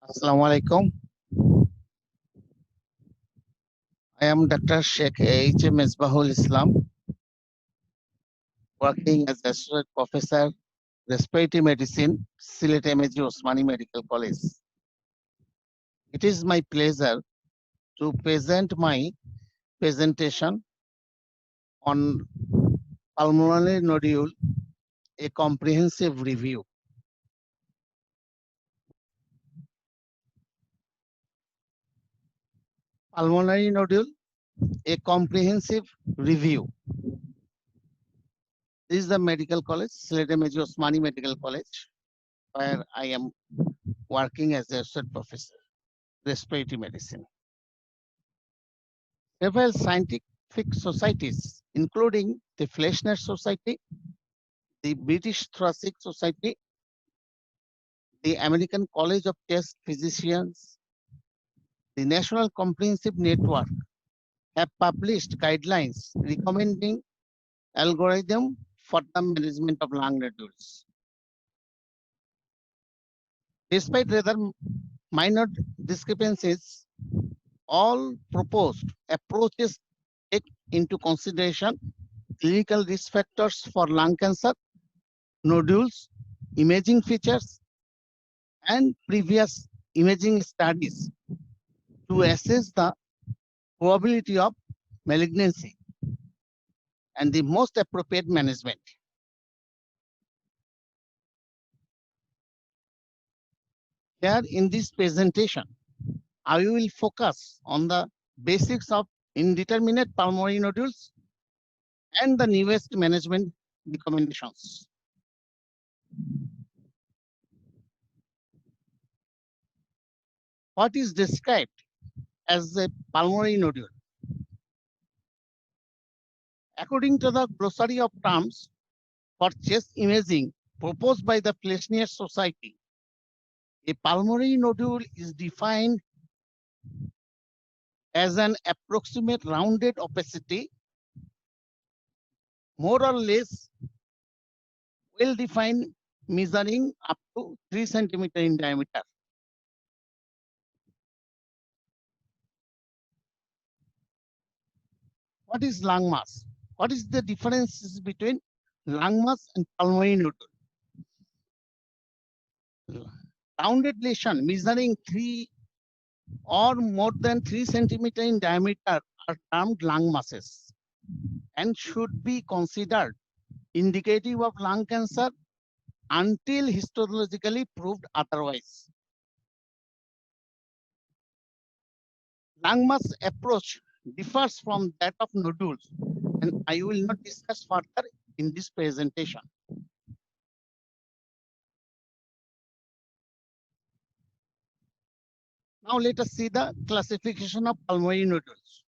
Assalamu alaikum. I am Dr. Sheikh H. M. Misbahul Islam, working as Associate Professor, Respiratory Medicine, Sylhet MAG Osmani Medical College. It is my pleasure to present my presentation on pulmonary nodule, a comprehensive review. Pulmonary nodule, a comprehensive review. This is the medical college, Sylhet MAG Osmani Medical College, where I am working as Associate Professor, Respiratory Medicine. Several scientific societies, including the Fleischner Society, the British Thoracic Society, the American College of Chest Physicians, the National Comprehensive Network, have published guidelines recommending algorithm for the management of lung nodules. Despite rather minor discrepancies, all proposed approaches take into consideration clinical risk factors for lung cancer, nodules, imaging features, and previous imaging studies to assess the probability of malignancy and the most appropriate management. Here in this presentation, I will focus on the basics of indeterminate pulmonary nodules and the newest management recommendations. What is described as a pulmonary nodule? According to the glossary of terms for chest imaging proposed by the Fleischner Society, a pulmonary nodule is defined as an approximate rounded opacity, more or less well-defined, measuring up to 3 centimeters in diameter. What is lung mass? What is the difference between lung mass and pulmonary nodule? Rounded lesion measuring 3 or more than 3 centimeters in diameter are termed lung masses and should be considered indicative of lung cancer until histologically proved otherwise. Lung mass approach differs from that of nodules, and I will not discuss further in this presentation. Now let us see the classification of pulmonary nodules.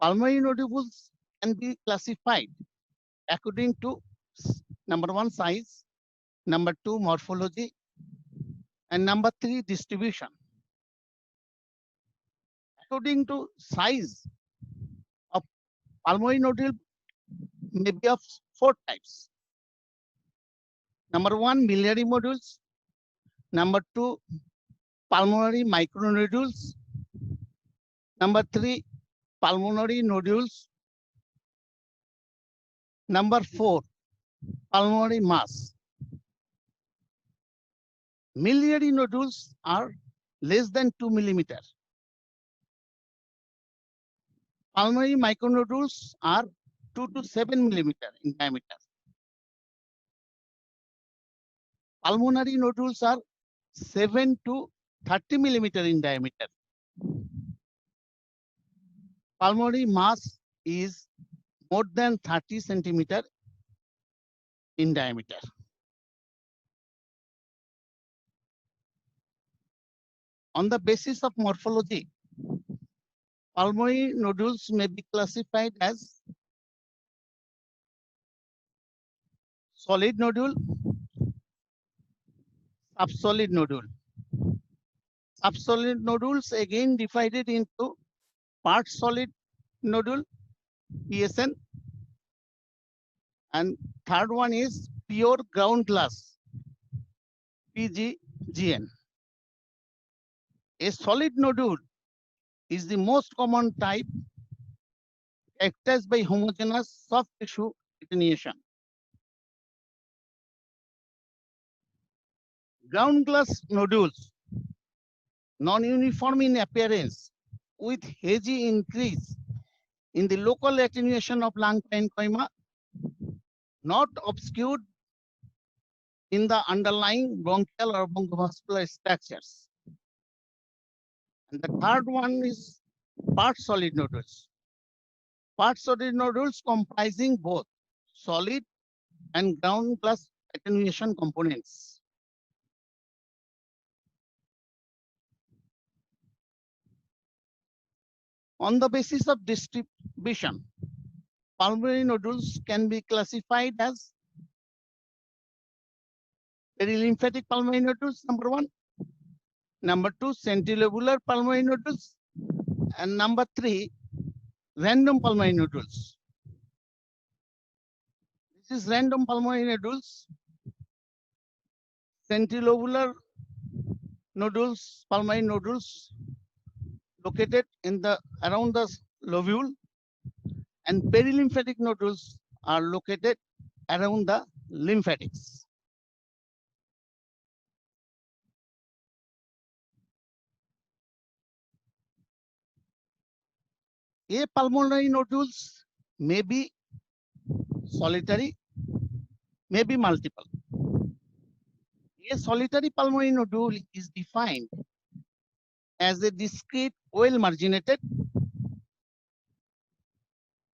Pulmonary nodules can be classified according to number 1, size, number 2, morphology, and number 3, distribution. According to size of pulmonary nodule may be of 4 types. Number 1, miliary nodules. Number 2, pulmonary micronodules. Number 3, pulmonary nodules. Number 4, pulmonary mass. Miliary nodules are less than 2 millimeters. Pulmonary micronodules are 2 to 7 millimeters in diameter. Pulmonary nodules are 7 to 30 millimeters in diameter. Pulmonary mass is more than 30 centimeters in diameter. On the basis of morphology, pulmonary nodules may be classified as solid nodule, subsolid nodule. Subsolid nodules again divided into part solid nodule, PSN, and third one is pure ground glass, PGGN. A solid nodule is the most common type characterized by homogeneous soft tissue attenuation. Ground glass nodules, non-uniform in appearance, with hazy increase in the local attenuation of lung parenchyma, not obscured in the underlying bronchial or bronchovascular structures. And the third one is part solid nodules. Part solid nodules comprising both solid and ground glass attenuation components. On the basis of distribution, pulmonary nodules can be classified as perilymphatic pulmonary nodules, number one. Number two, centrilobular pulmonary nodules. And number three, random pulmonary nodules. This is random pulmonary nodules. Centrilobular nodules, pulmonary nodules located in the around the lobule, and perilymphatic nodules are located around the lymphatics. A pulmonary nodules may be solitary, may be multiple. A solitary pulmonary nodule is defined as a discrete, well-marginated,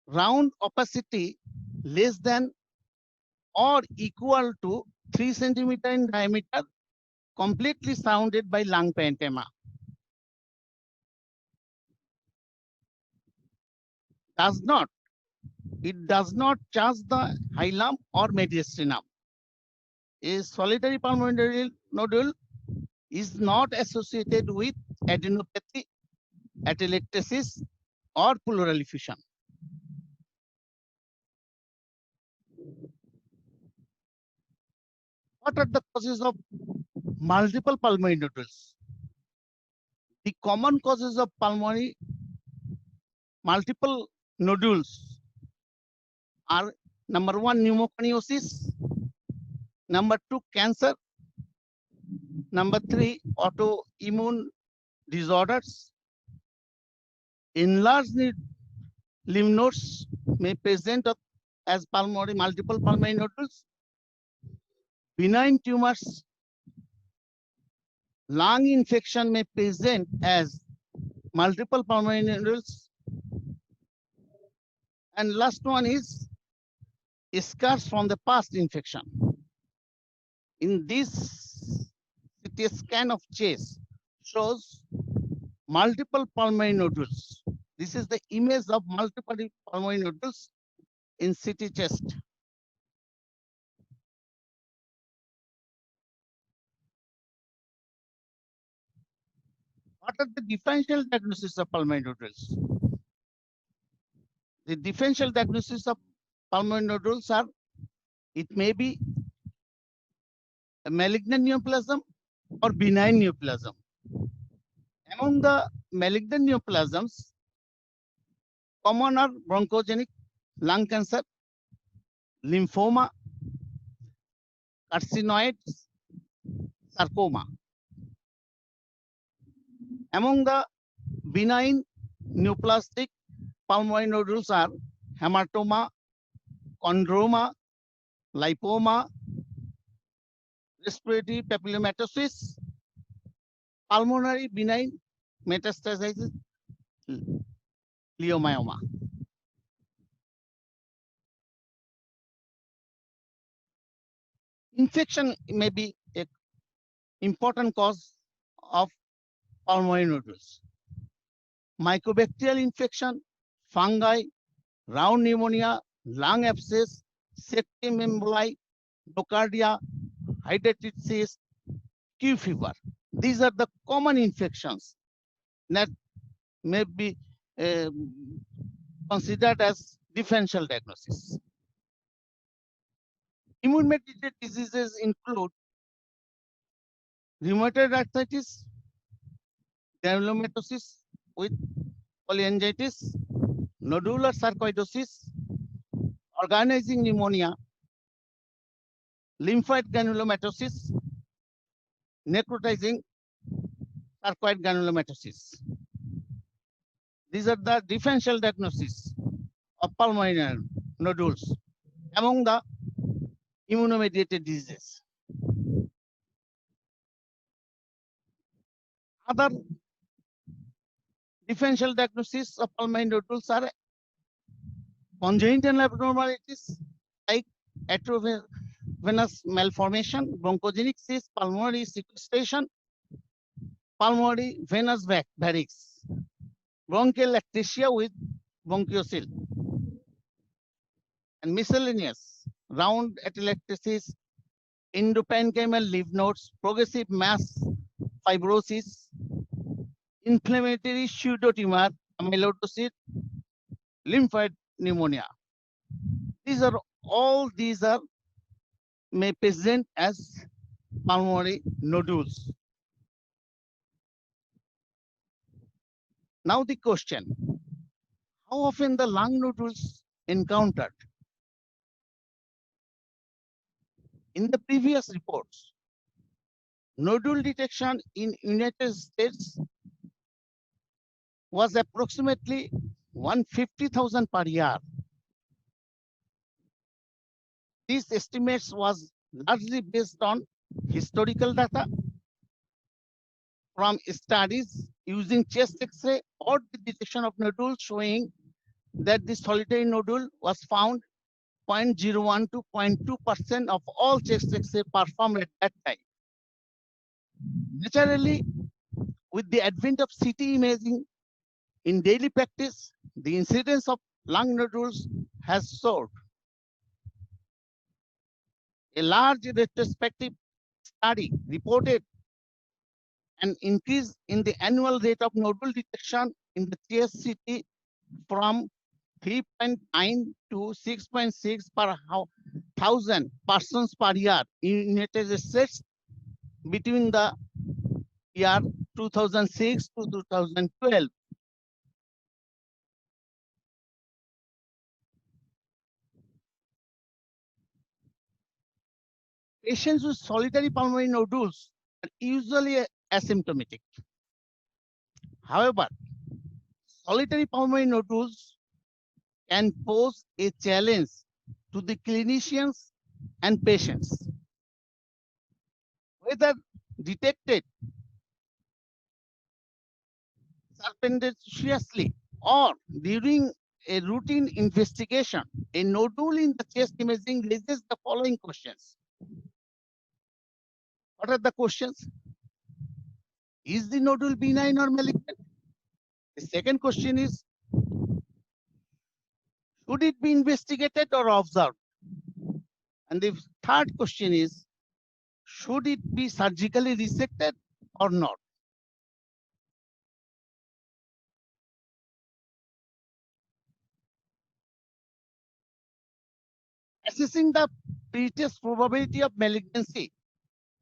round opacity less than or equal to 3 centimeter in diameter, completely surrounded by lung parenchyma. It does not charge the hilum or mediastinum. A solitary pulmonary nodule is not associated with adenopathy, atelectasis, or pleural effusion. What are the causes of multiple pulmonary nodules? The common causes of pulmonary multiple nodules are number one, pneumoconiosis, number two, cancer, number three, autoimmune disorders. Enlarged lymph nodes may present as multiple pulmonary nodules. Benign tumors, lung infection may present as multiple pulmonary nodules. And last one is scars from the past infection. In this CT scan of chest shows multiple pulmonary nodules. This is the image of multiple pulmonary nodules in CT chest. What are the differential diagnosis of pulmonary nodules? The differential diagnosis of pulmonary nodules are, it may be a malignant neoplasm or benign neoplasm. Among the malignant neoplasms, common are bronchogenic lung cancer, lymphoma, carcinoids, sarcoma. Among the benign neoplastic pulmonary nodules are hematoma, chondroma, lipoma, respiratory papillomatosis, pulmonary benign metastasis, leiomyoma. Infection may be an important cause of pulmonary nodules. Mycobacterial infection, fungi, round pneumonia, lung abscess, septum emboli, nocardia, hydatitis, Q fever. These are the common infections that may be considered as differential diagnosis. Immune-mediated diseases include rheumatoid arthritis, granulomatosis with polyangiitis, nodular sarcoidosis, organizing pneumonia, lymphoid granulomatosis, necrotizing sarcoid granulomatosis. These are the differential diagnosis of pulmonary nodules among the immunomediated diseases. Other differential diagnosis of pulmonary nodules are congenital abnormalities like atriovenous malformation, bronchogenic cyst, pulmonary sequestration, pulmonary venous varix, bronchial ectasia with bronchiocele, and miscellaneous round atelectasis, endoparenchymal lymph nodes, progressive mass fibrosis, inflammatory pseudotumor, amyloidosis, lymphoid pneumonia. These are may present as pulmonary nodules. Now the question, how often the lung nodules encountered? In the previous reports, nodule detection in United States was approximately 150,000 per year. These estimates was largely based on historical data from studies using chest X-ray or the detection of nodules showing that the solitary nodule was found 0.01 to 0.2% of all chest X-ray performed at that time. Naturally, with the advent of CT imaging in daily practice, the incidence of lung nodules has soared. A large retrospective study reported an increase in the annual rate of nodule detection in the chest CT from 3.9 to 6.6 per 1,000 persons per year in United States between the year 2006 to 2012. Patients with solitary pulmonary nodules are usually asymptomatic. However, solitary pulmonary nodules can pose a challenge to the clinicians and patients. Whether detected surreptitiously or during a routine investigation, a nodule in the chest imaging raises the following questions. What are the questions? Is the nodule benign or malignant? The second question is, should it be investigated or observed? And the third question is, should it be surgically resected or not? Assessing the pretest probability of malignancy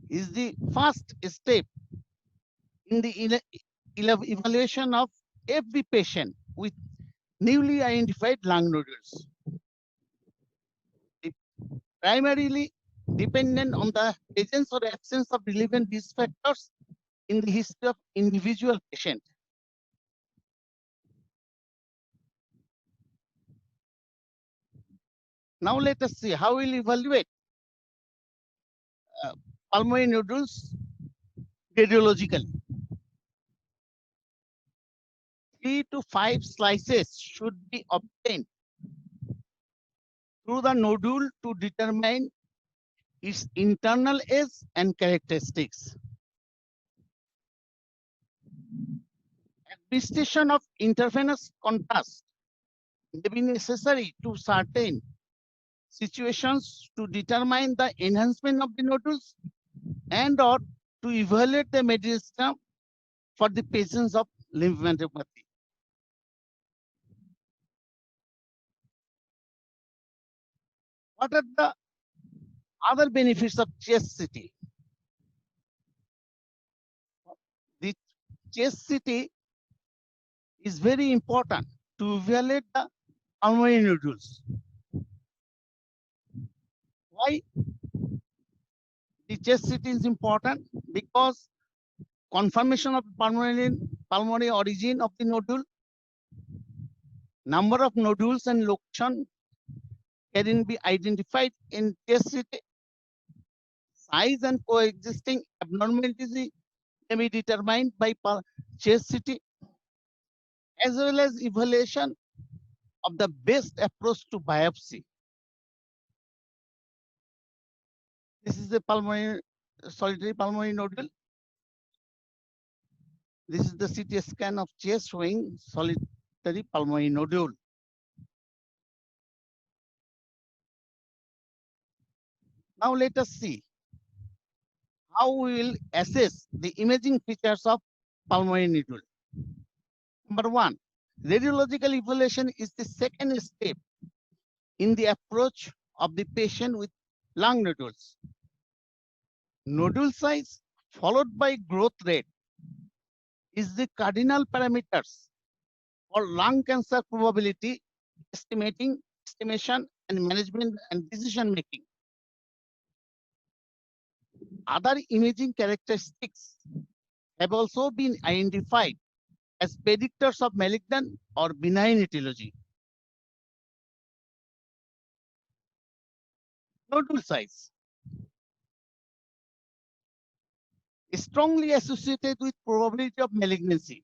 is the first step in the evaluation of every patient with newly identified lung nodules. Primarily dependent on the presence or absence of relevant risk factors in the history of individual patient. Now let us see how we'll evaluate pulmonary nodules radiologically. 3 to 5 slices should be obtained through the nodule to determine its internal age and characteristics. Administration of intravenous contrast may be necessary to certain situations to determine the enhancement of the nodules and or to evaluate the medicine for the patients of lymphadenopathy. What are the other benefits of chest CT? The chest CT is very important to evaluate the pulmonary nodules. Why the chest CT is important? Because confirmation of pulmonary origin of the nodule, number of nodules and location can be identified in chest CT. Size and coexisting abnormalities can be determined by chest CT, as well as evaluation of the best approach to biopsy. This is the solitary pulmonary nodule. This is the CT scan of chest showing solitary pulmonary nodule. Now let us see how we will assess the imaging features of pulmonary nodule. Number one, radiological evaluation is the second step in the approach of the patient with lung nodules. Nodule size followed by growth rate is the cardinal parameters for lung cancer probability estimation and management and decision making. Other imaging characteristics have also been identified as predictors of malignant or benign etiology. Nodule size is strongly associated with probability of malignancy.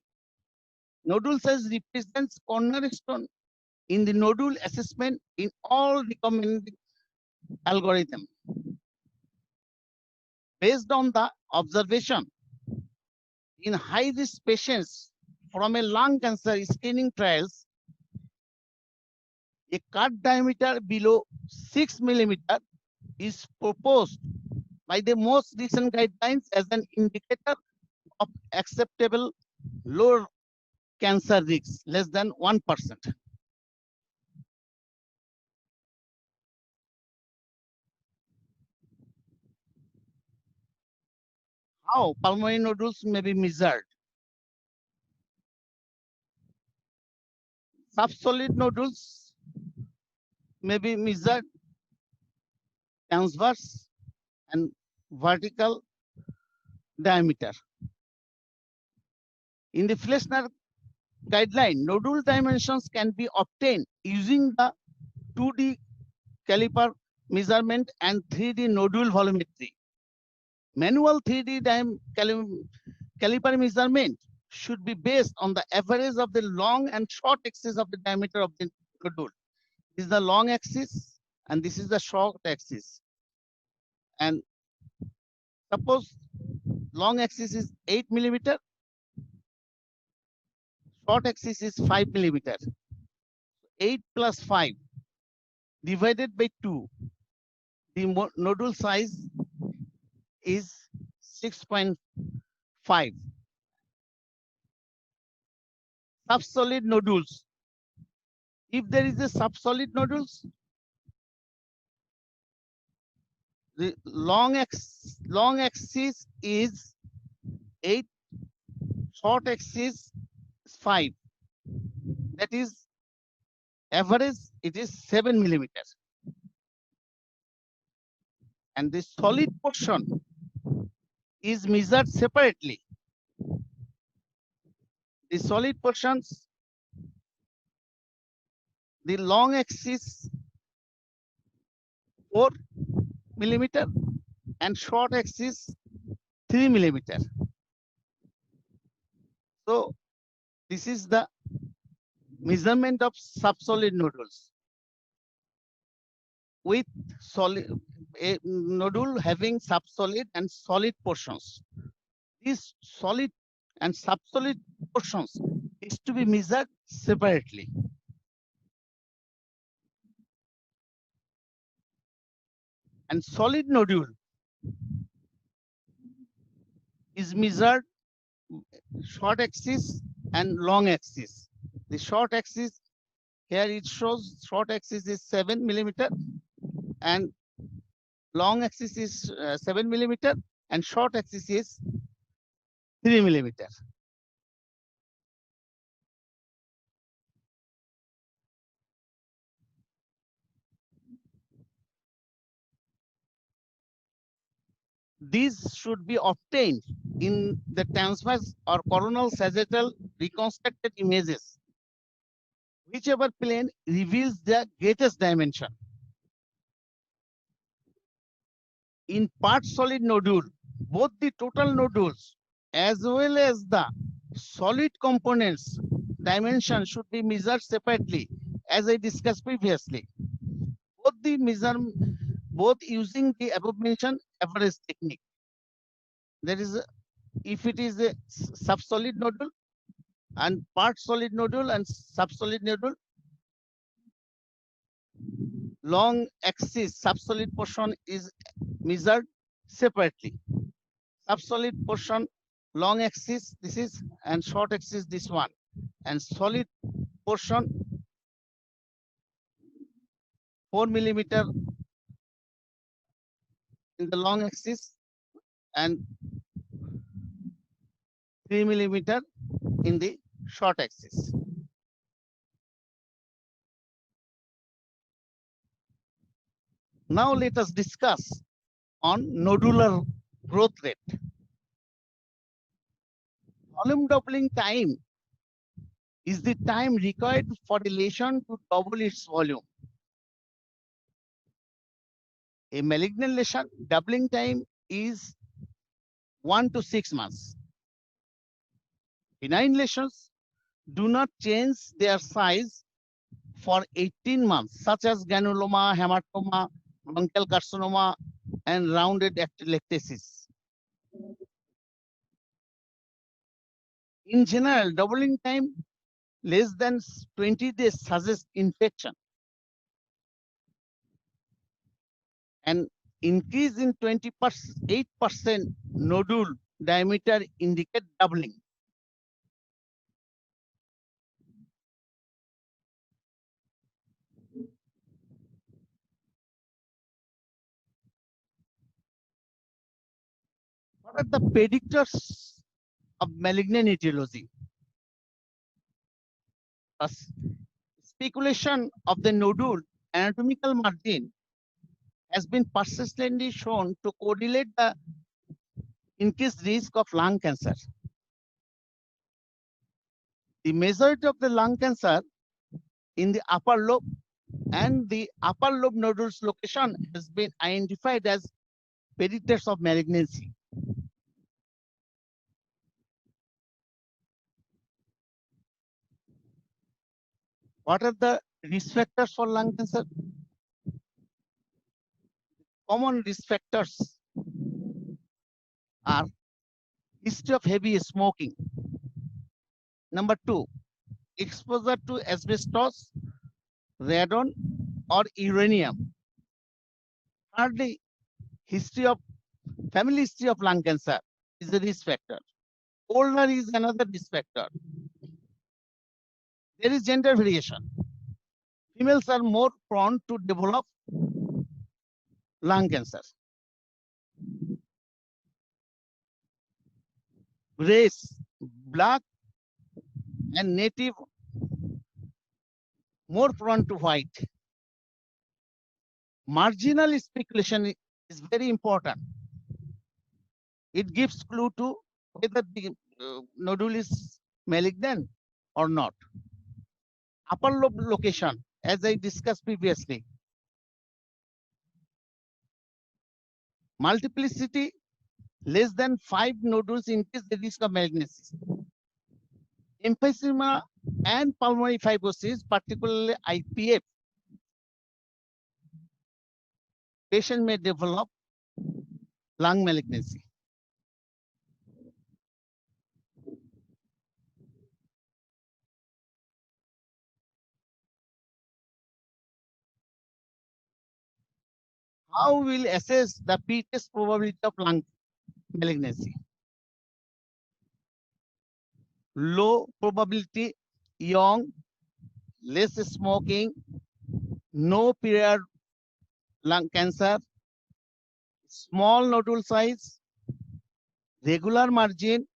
Nodule size represents cornerstone in the nodule assessment in all recommended algorithm. Based on the observation in high-risk patients from a lung cancer screening trials, a cut diameter below 6 mm is proposed by the most recent guidelines as an indicator of acceptable low cancer risk, less than 1%. How pulmonary nodules may be measured? Subsolid nodules may be measured transverse and vertical diameter. In the Flesner guideline, nodule dimensions can be obtained using the 2D caliper measurement and 3D nodule volumetry. Manual 3D caliper measurement should be based on the average of the long and short axis of the diameter of the nodule. This is the long axis and this is the short axis. And suppose long axis is 8 mm, short axis is 5 mm. 8 plus 5 divided by 2, the nodule size is 6.5. Subsolid nodules. If there is a subsolid nodules, the long axis is 8, short axis is 5. That is average, it is 7 mm. And the solid portion is measured separately. The solid portions, the long axis 4 mm and short axis 3 mm. So this is the measurement of subsolid nodules with a nodule having subsolid and solid portions. These solid and subsolid portions is to be measured separately. And solid nodule is measured short axis and long axis. The short axis, here it shows short axis is 7 mm and long axis is 7 mm and short axis is 3 mm. These should be obtained in the transverse or coronal sagittal reconstructed images. Whichever plane reveals the greatest dimension. In part solid nodule, both the total nodules as well as the solid components dimension should be measured separately, as I discussed previously. Both using the above mentioned average technique. There is, if it is a subsolid nodule and part solid nodule and subsolid nodule, long axis subsolid portion is measured separately. Subsolid portion, long axis, this is, and short axis, this one, and solid portion, 4 millimeter in the long axis and 3 millimeter in the short axis. Now let us discuss on nodular growth rate. Volume doubling time is the time required for a lesion to double its volume. A malignant lesion doubling time is 1 to 6 months. Benign lesions do not change their size for 18 months, such as granuloma, hematoma, bronchial carcinoma, and rounded atelectasis. In general, doubling time less than 20 days suggests infection. And increase in 28% nodule diameter indicate doubling. What are the predictors of malignant etiology? First, speculation of the nodule anatomical margin has been persistently shown to correlate the increased risk of lung cancer. The majority of the lung cancer in the upper lobe and the upper lobe nodules location has been identified as predictors of malignancy. What are the risk factors for lung cancer? Common risk factors are history of heavy smoking. Number 2, exposure to asbestos, radon, or uranium. Thirdly, family history of lung cancer is a risk factor. Older is another risk factor. There is gender variation. Females are more prone to develop lung cancer. Race, black and native, more prone to white. Marginal speculation is very important. It gives clue to whether the nodule is malignant or not. Upper lobe location, as I discussed previously. Multiplicity, less than 5 nodules increase the risk of malignancy. Emphysema and pulmonary fibrosis, particularly IPF, patient may develop lung malignancy. How will assess the p-test probability of lung malignancy? Low probability, young, less smoking, no period lung cancer, small nodule size, regular margin,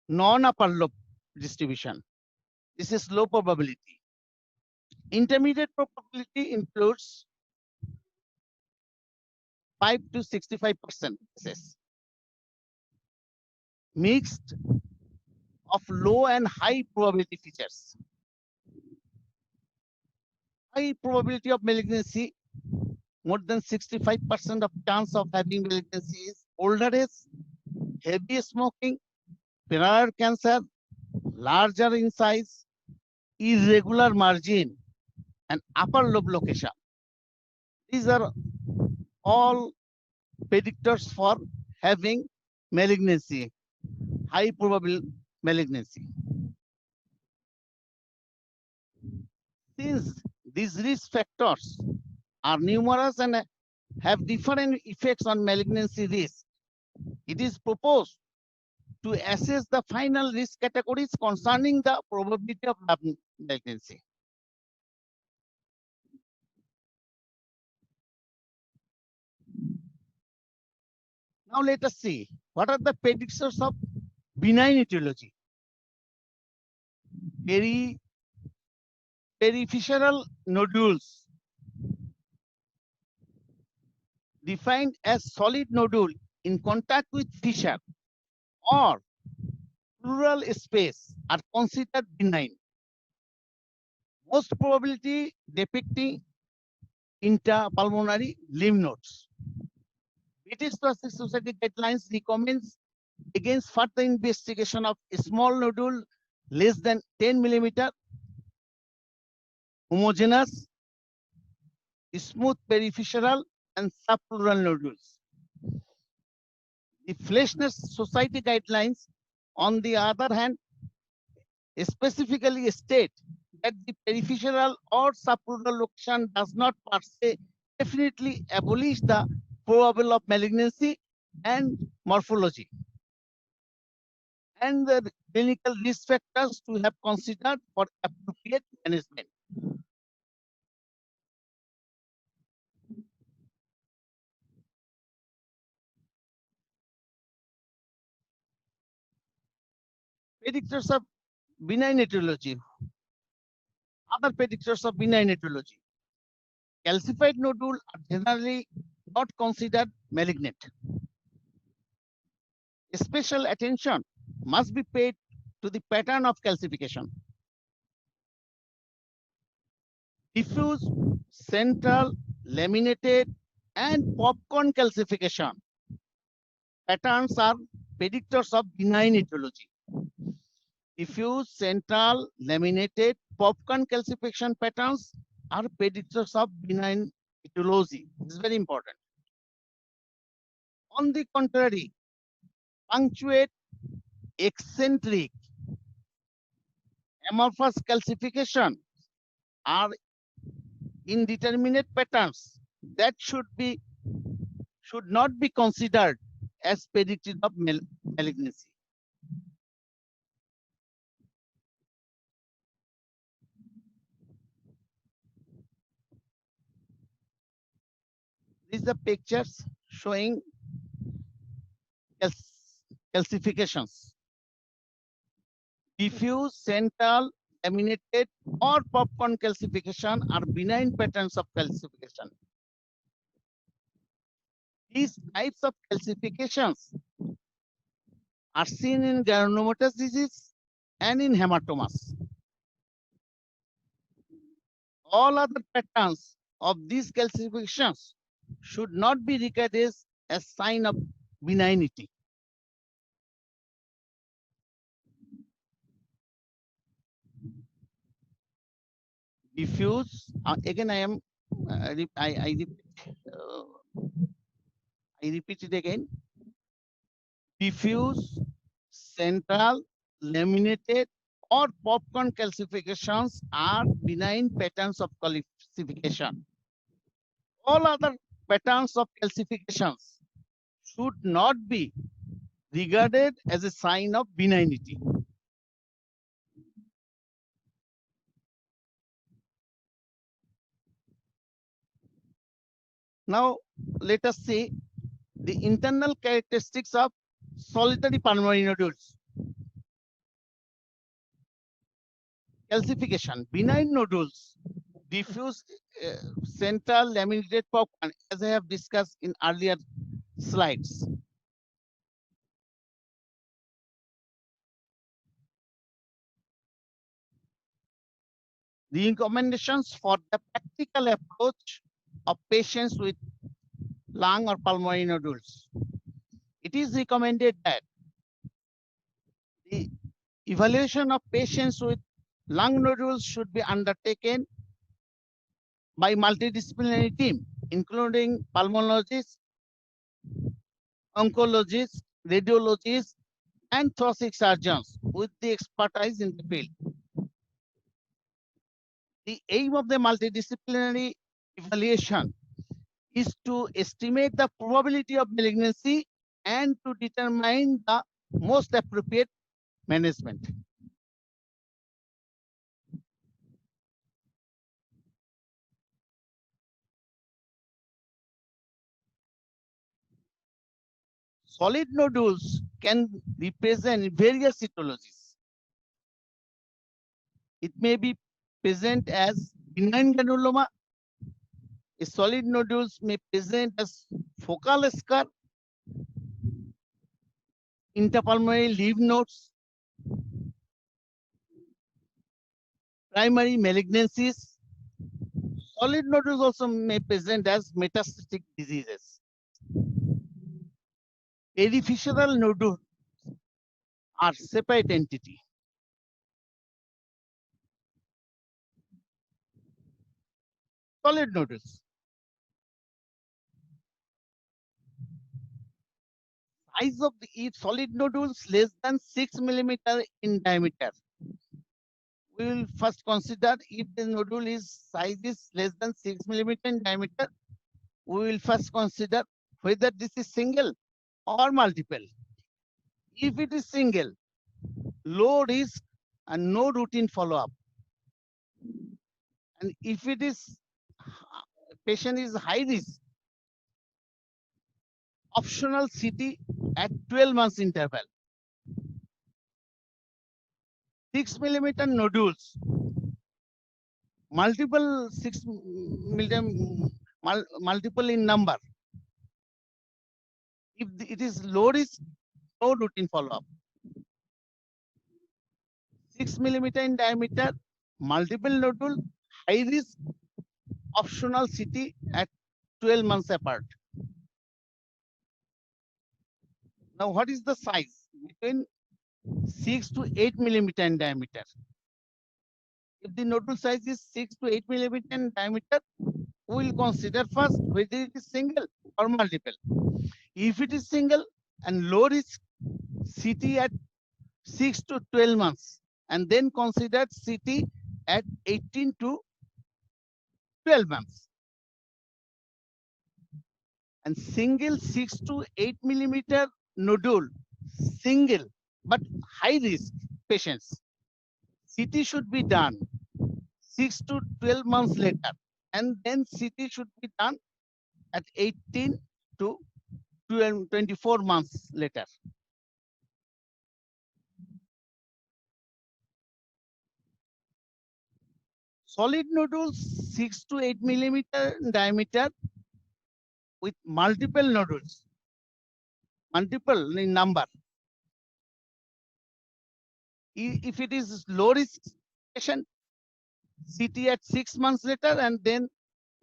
non-upper lobe distribution. This is low probability. Intermediate probability includes 5 to 65% cases. Mixed of low and high probability features. High probability of malignancy, more than 65% of chance of having malignancy is older age, heavy smoking, prior cancer, larger in size, irregular margin, and upper lobe location. These are all predictors for having malignancy, high probable malignancy. Since these risk factors are numerous and have different effects on malignancy risk, it is proposed to assess the final risk categories concerning the probability of malignancy. Now let us see what are the predictors of benign etiology. Peripheral nodules, defined as solid nodule in contact with fissure or pleural space, are considered benign. Most probability depicting intrapulmonary lymph nodes. British Thoracic Society guidelines recommends against further investigation of a small nodule less than 10 millimeter, homogeneous, smooth peripheral and subpleural nodules. The Fleischner Society guidelines, on the other hand, specifically state that the peripheral or subpleural location does not per se definitely abolish the probable of malignancy and morphology and the clinical risk factors to have considered for appropriate management. Predictors of benign etiology. Other predictors of benign etiology. Calcified nodule are generally not considered malignant. Special attention must be paid to the pattern of calcification. Diffuse, central, laminated, and popcorn calcification patterns are predictors of benign etiology. Diffuse, central, laminated, popcorn calcification patterns are predictors of benign etiology. This is very important. On the contrary, punctuate, eccentric, amorphous calcification are indeterminate patterns that should not be considered as predictive of malignancy. These are pictures showing calcifications. Diffuse, central, laminated, or popcorn calcification are benign patterns of calcification. These types of calcifications are seen in granulomatous disease and in hematomas. All other patterns of these calcifications should not be regarded as sign of benignity. Diffuse, again I repeat it again. Diffuse, central, laminated, or popcorn calcifications are benign patterns of calcification. All other patterns of calcifications should not be regarded as a sign of benignity. Now, let us see the internal characteristics of solitary pulmonary nodules. Calcification. Benign nodules diffuse central laminated popcorn, as I have discussed in earlier slides. The recommendations for the practical approach of patients with lung or pulmonary nodules. It is recommended that the evaluation of patients with lung nodules should be undertaken by multidisciplinary team, including pulmonologists, oncologists, radiologists, and thoracic surgeons with the expertise in the field. The aim of the multidisciplinary evaluation is to estimate the probability of malignancy and to determine the most appropriate management. Solid nodules can represent various etiologies. It may be present as benign granuloma. A solid nodules may present as focal scar, interpulmonary lymph nodes, primary malignancies. Solid nodules also may present as metastatic diseases. Periphyseal nodules are separate entity. Solid nodules. Size of the solid nodules less than 6 millimeter in diameter. We will first consider if the nodule is size is less than 6 millimeter in diameter. We will first consider whether this is single or multiple. If it is single, low risk and no routine follow-up. And if it is patient is high risk, optional CT at 12 months interval. 6 millimeter nodules, multiple 6 millimeter, multiple in number. If it is low risk, no routine follow-up. 6 millimeter in diameter, multiple nodule, high risk, optional CT at 12 months apart. Now, what is the size? Between 6 to 8 millimeter in diameter. If the nodule size is 6 to 8 millimeter in diameter, we will consider first whether it is single or multiple. If it is single and low risk, CT at 6 to 12 months, and then consider CT at 18 to 12 months. And single 6 to 8 millimeter nodule, single but high risk patients, CT should be done 6 to 12 months later, and then CT should be done at 18 to 24 months later. Solid nodules 6 to 8 millimeter diameter with multiple nodules, multiple in number. If it is low risk patient, CT at 6 months later, and then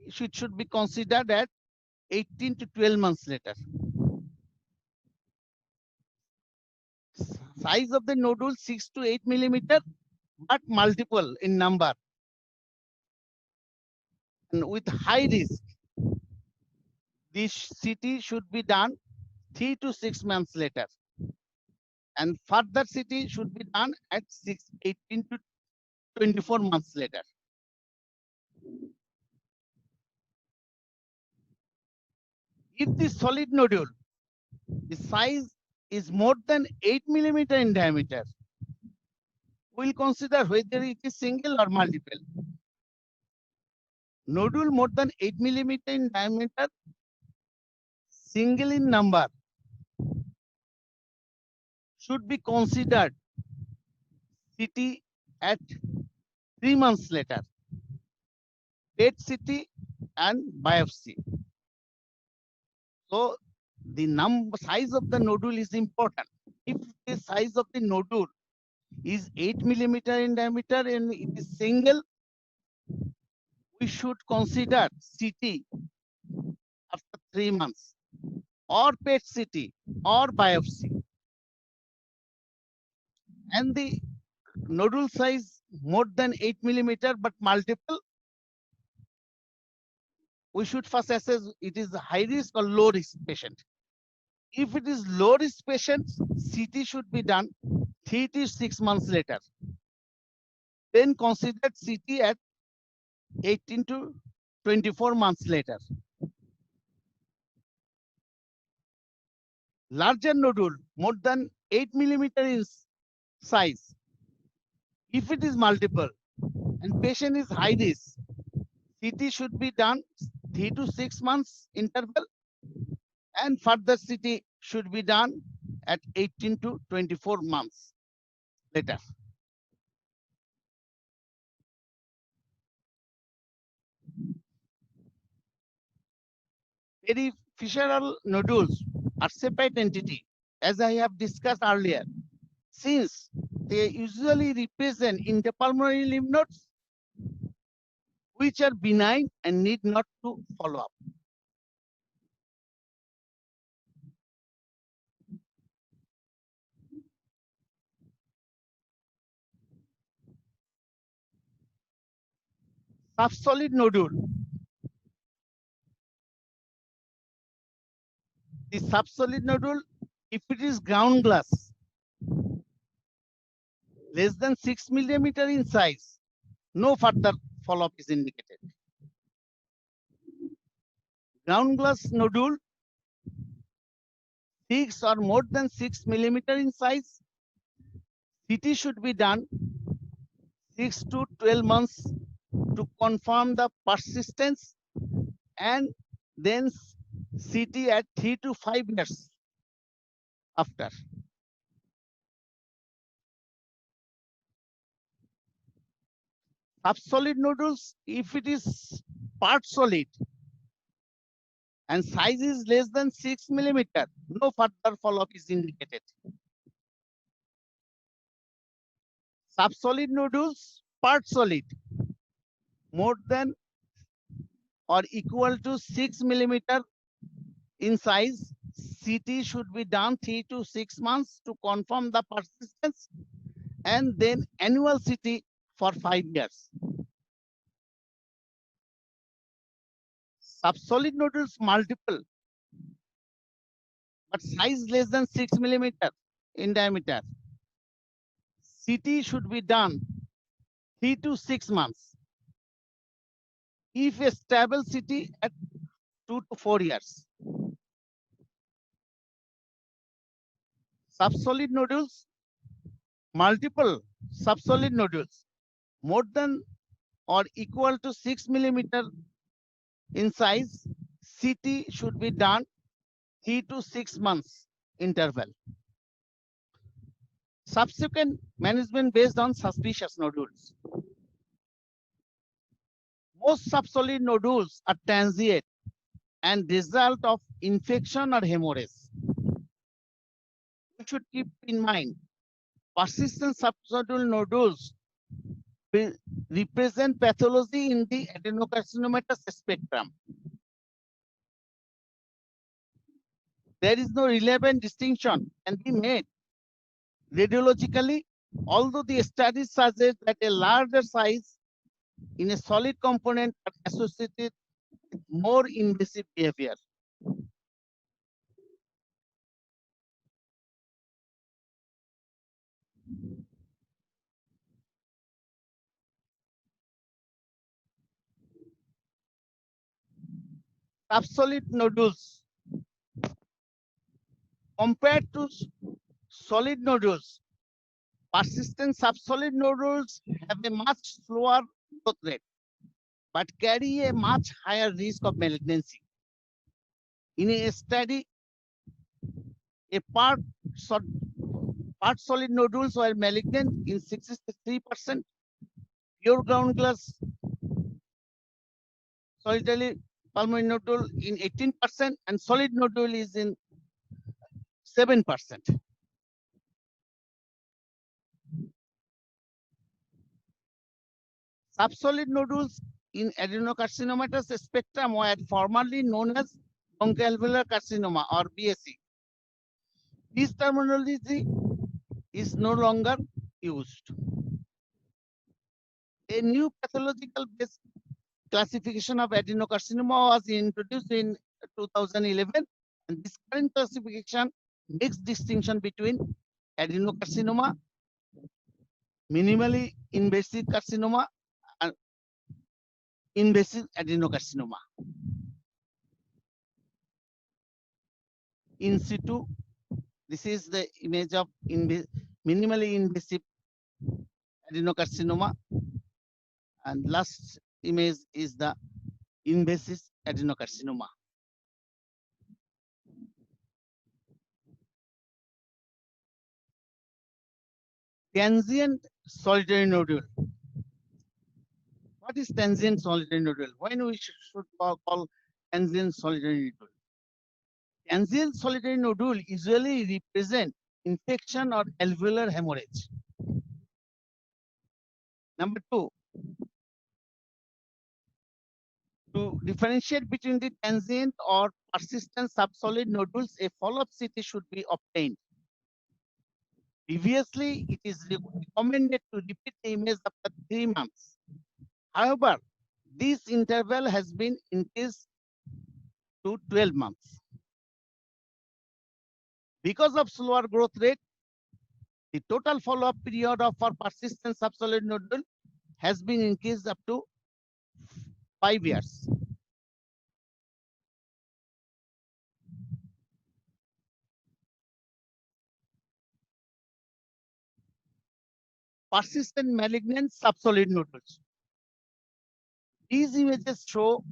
it should be considered at 18 to 12 months later. Size of the nodule 6 to 8 millimeter, but multiple in number. And with high risk, this CT should be done 3 to 6 months later. And further CT should be done at 18 to 24 months later. If the solid nodule, the size is more than 8 millimeter in diameter, we'll consider whether it is single or multiple. Nodule more than 8 millimeter in diameter, single in number, should be considered CT at 3 months later. PET CT, and biopsy. So the size of the nodule is important. If the size of the nodule is 8 millimeter in diameter and it is single, we should consider CT after 3 months, or PET CT, or biopsy. And the nodule size more than 8 millimeter but multiple, we should first assess it is a high risk or low risk patient. If it is low risk patient, CT should be done 3 to 6 months later. Then consider CT at 18 to 24 months later. Larger nodule, more than 8 millimeter in size. If it is multiple and patient is high risk, CT should be done 3 to 6 months interval, and further CT should be done at 18 to 24 months later. Peripheral nodules are separate entity, as I have discussed earlier, since they usually represent interpulmonary lymph nodes which are benign and need not to follow up. Subsolid nodule. The subsolid nodule, if it is ground glass, less than 6 millimeter in size, no further follow-up is indicated. Ground glass nodule, 6 or more than 6 millimeter in size, CT should be done 6 to 12 months to confirm the persistence, and then CT at 3 to 5 years after. Subsolid nodules, if it is part solid and size is less than 6 millimeter, no further follow-up is indicated. Subsolid nodules, part solid, more than or equal to 6 millimeter in size, CT should be done 3 to 6 months to confirm the persistence, and then annual CT for 5 years. Subsolid nodules multiple, but size less than 6 millimeter in diameter. CT should be done 3 to 6 months. If a stable CT at 2 to 4 years. Subsolid nodules, multiple subsolid nodules, more than or equal to 6 millimeter in size, CT should be done 3 to 6 months interval. Subsequent management based on suspicious nodules. Most subsolid nodules are transient and result of infection or hemorrhage. We should keep in mind persistent subsolid nodules represent pathology in the adenocarcinomatous spectrum. There is no relevant distinction can be made radiologically, although the studies suggest that a larger size in a solid component are associated with more invasive behavior. Subsolid nodules compared to solid nodules, persistent subsolid nodules have a much slower growth rate, but carry a much higher risk of malignancy. In a study, a part solid nodules were malignant in 63%, pure ground glass solitary pulmonary nodule in 18% and solid nodule is in 7%. Subsolid nodules in adenocarcinomatous spectrum were formerly known as bronchoalveolar carcinoma or BSC. This terminology is no longer used. A new pathological based classification of adenocarcinoma was introduced in 2011, and this current classification makes distinction between adenocarcinoma, minimally invasive carcinoma, and invasive adenocarcinoma. In situ, this is the image of minimally invasive adenocarcinoma, and last image is the invasive adenocarcinoma. Transient solitary nodule. What is transient solitary nodule? When we should call transient solitary nodule? Transient solitary nodule usually represent infection or alveolar hemorrhage. Number two, to differentiate between the transient or persistent subsolid nodules, a follow-up CT should be obtained. Previously, it is recommended to repeat the image after 3 months. However, this interval has been increased to 12 months. Because of slower growth rate, the total follow-up period for persistent subsolid nodule has been increased up to 5 years. Persistent malignant subsolid nodules. These images show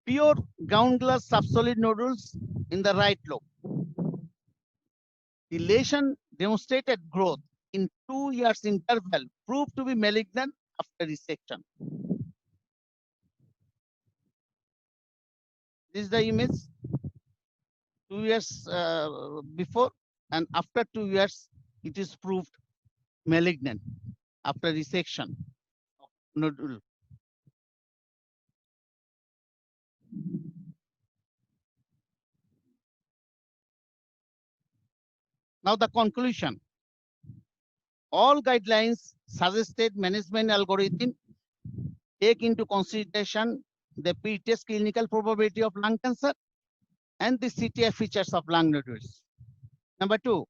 pure ground glass subsolid nodules in the right lobe. The lesion demonstrated growth in 2 years interval, proved to be malignant after resection. This is the image 2 years before, and after 2 years, it is proved malignant after resection of nodule. Now the conclusion. All guidelines suggested management algorithm take into consideration the pretest clinical probability of lung cancer and the CTI features of lung nodules. Number two,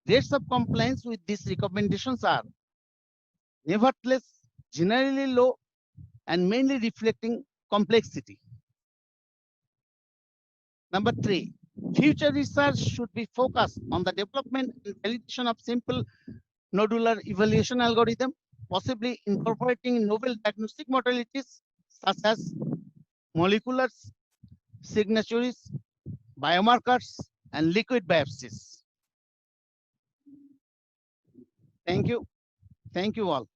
rates of compliance with these recommendations are nevertheless generally low and mainly reflecting complexity. Number three, future research should be focused on the development and validation of simple nodular evaluation algorithm, possibly incorporating novel diagnostic modalities such as molecular signatures, biomarkers, and liquid biopsies. Thank you. Thank you all.